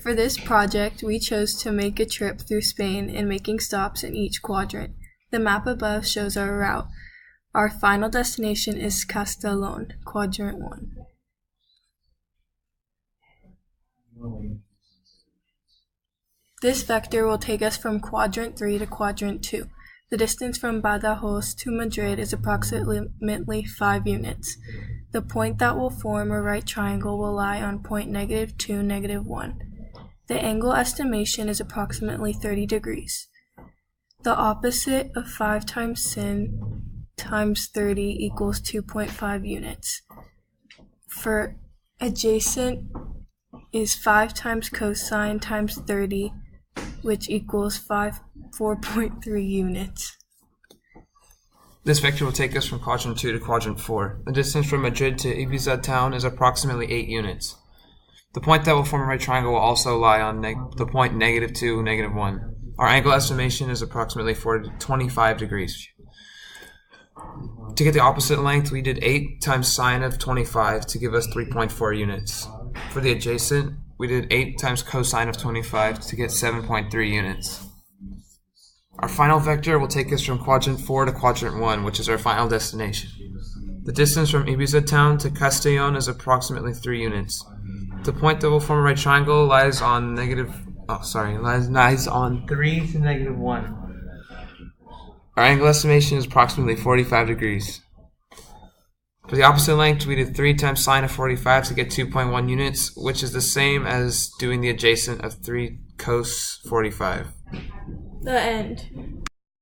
For this project, we chose to make a trip through Spain and making stops in each quadrant. The map above shows our route. Our final destination is Castellón, Quadrant 1. This vector will take us from Quadrant 3 to Quadrant 2. The distance from Badajoz to Madrid is approximately 5 units. The point that will form a right triangle will lie on point -2, -1. The angle estimation is approximately 30 degrees. The opposite of 5 times sin times 30 equals 2.5 units. For adjacent is 5 times cosine times 30, which equals 4.3 units. This vector will take us from Quadrant 2 to Quadrant 4. The distance from Madrid to Ibiza town is approximately 8 units. The point that will form a right triangle will also lie on the point -2, -1. Our angle estimation is approximately 25 degrees. To get the opposite length, we did 8 times sine of 25 to give us 3.4 units. For the adjacent, we did 8 times cosine of 25 to get 7.3 units. Our final vector will take us from Quadrant 4 to Quadrant 1, which is our final destination. The distance from Ibiza town to Castellón is approximately 3 units. The point that will form a right triangle lies on lies on 3 to -1. Our angle estimation is approximately 45 degrees. For the opposite length, we did 3 times sine of 45 to get 2.1 units, which is the same as doing the adjacent of 3 cos 45. The end.